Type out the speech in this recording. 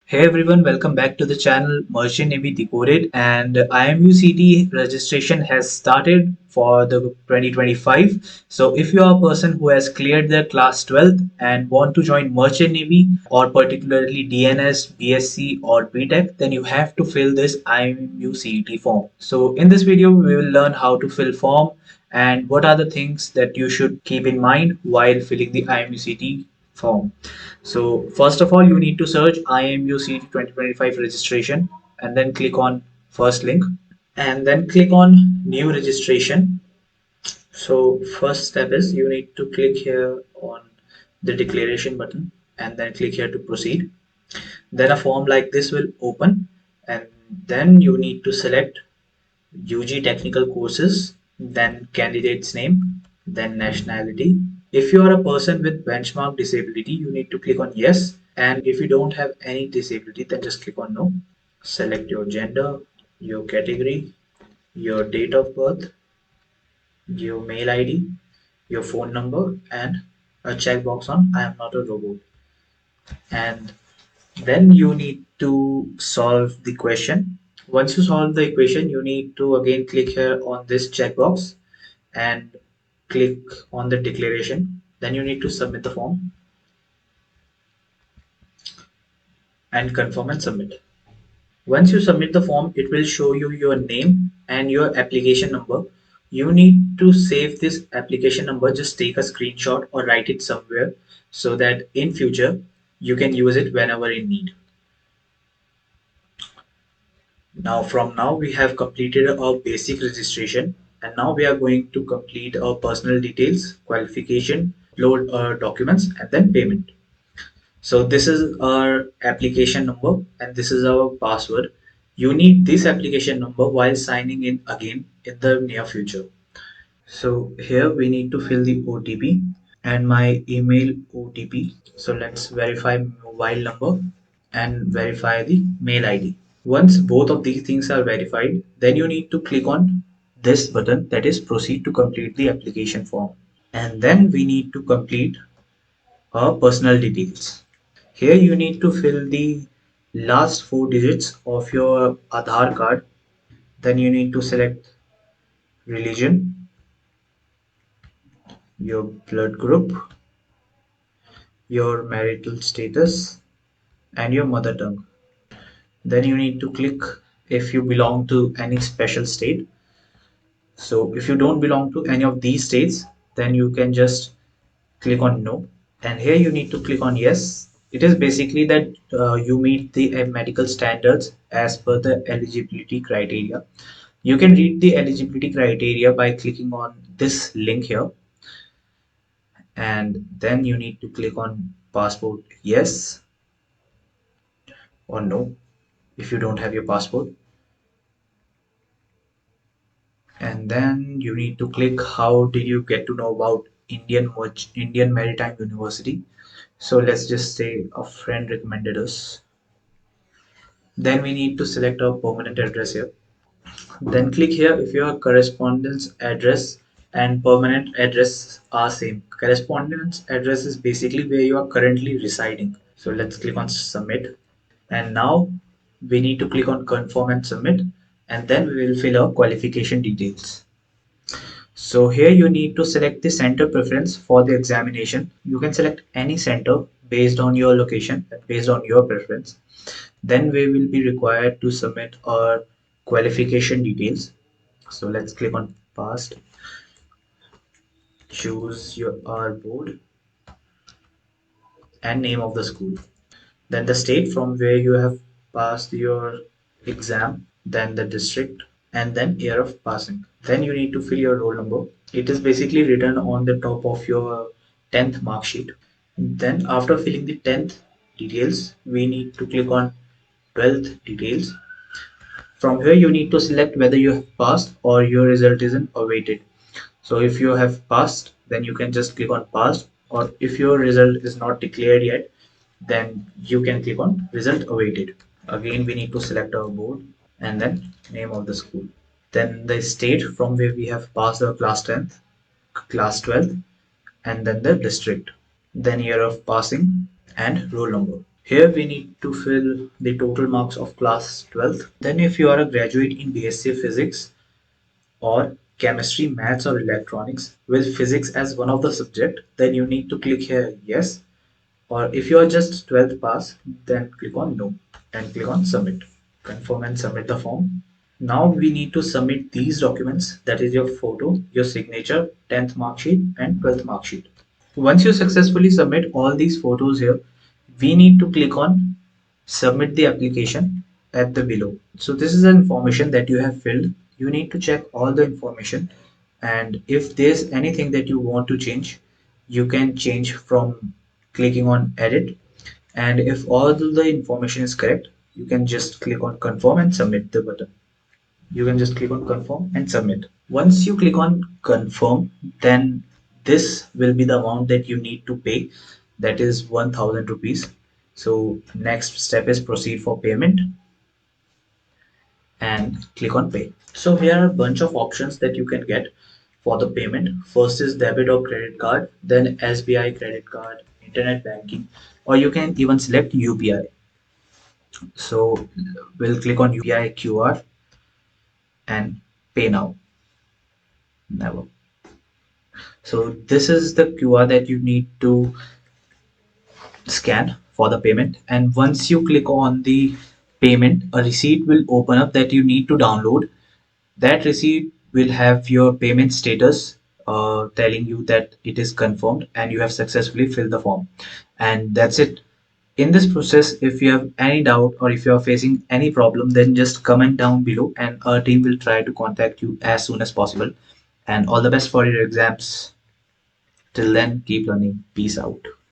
Hey everyone, welcome back to the channel Merchant Navy Decoded, and IMU CET registration has started for the 2025. So if you are a person who has cleared their class 12th and want to join Merchant Navy or particularly DNS, BSc or BTech, then you have to fill this IMU CET form. So in this video, we will learn how to fill form and what are the things that you should keep in mind while filling the IMU CET form. So first of all, you need to search IMU CET 2025 registration and then click on first link and then click on new registration. So first step is you need to click here on the declaration button and then click here to proceed. Then a form like this will open and then you need to select UG technical courses, then candidate's name, then nationality. If you are a person with benchmark disability, you need to click on yes. And if you don't have any disability, then just click on no. Select your gender, your category, your date of birth, your mail ID, your phone number, and a checkbox on I am not a robot. And then you need to solve the question. Once you solve the equation, you need to again click here on this checkbox and click on the declaration. Then you need to submit the form and confirm and submit. Once you submit the form, it will show you your name and your application number. You need to save this application number, just take a screenshot or write it somewhere so that in future you can use it whenever in need. Now we have completed our basic registration and now we are going to complete our personal details, qualification, upload our documents and then payment. So this is our application number and this is our password. You need this application number while signing in again in the near future. So here we need to fill the OTP and my email OTP. So let's verify mobile number and verify the mail ID. Once both of these things are verified, then you need to click on this button, that is proceed to complete the application form. And then we need to complete our personal details. Here you need to fill the last four digits of your Aadhaar card. Then you need to select religion, your blood group, your marital status, and your mother tongue. Then you need to click if you belong to any special state. So if you don't belong to any of these states, then you can just click on no. And here you need to click on yes. It is basically that you meet the medical standards as per the eligibility criteria. You can read the eligibility criteria by clicking on this link here, and then you need to click on passport yes or no if you don't have your passport. And then you need to click how did you get to know about Indian Maritime University. So let's just say a friend recommended us. Then we need to select our permanent address here. Then click here if your correspondence address and permanent address are same. Correspondence address is basically where you are currently residing. So let's click on submit. And now we need to click on confirm and submit. And then we will fill our qualification details. So here you need to select the center preference for the examination. You can select any center based on your location and based on your preference. Then we will be required to submit our qualification details. So let's click on past, choose your our board and name of the school. Then the state from where you have passed your exam, then the district, and then year of passing. Then you need to fill your roll number. It is basically written on the top of your 10th mark sheet. Then after filling the 10th details, we need to click on 12th details. From here you need to select whether you have passed or your result is in awaited. So if you have passed, then you can just click on passed, or if your result is not declared yet, then you can click on result awaited. Again, we need to select our board and then name of the school. Then the state from where we have passed the class 10th, class 12th, and then the district. Then year of passing and roll number. Here we need to fill the total marks of class 12th. Then if you are a graduate in BSc Physics or Chemistry, Maths or Electronics with Physics as one of the subject, then you need to click here yes. Or if you are just 12th pass, then click on no and click on submit. Confirm and submit the form. Now we need to submit these documents, that is your photo, your signature, 10th mark sheet and 12th mark sheet. Once you successfully submit all these photos here, we need to click on submit the application at the below. So this is the information that you have filled. You need to check all the information, and if there's anything that you want to change, you can change from clicking on edit. And if all the information is correct, you can just click on confirm and submit the button. You can just click on confirm and submit. Once you click on confirm, then this will be the amount that you need to pay, that is 1000 rupees. So next step is proceed for payment and click on pay. So here are a bunch of options that you can get for the payment. First is debit or credit card, then SBI credit card, internet banking, or you can even select UPI. So we'll click on UPI QR and pay now. Never. So this is the QR that you need to scan for the payment. And once you click on the payment, a receipt will open up that you need to download. That receipt will have your payment status telling you that it is confirmed and you have successfully filled the form. And that's it. In this process, if you have any doubt or if you are facing any problem, then just comment down below and our team will try to contact you as soon as possible. And all the best for your exams. Till then, keep learning. Peace out.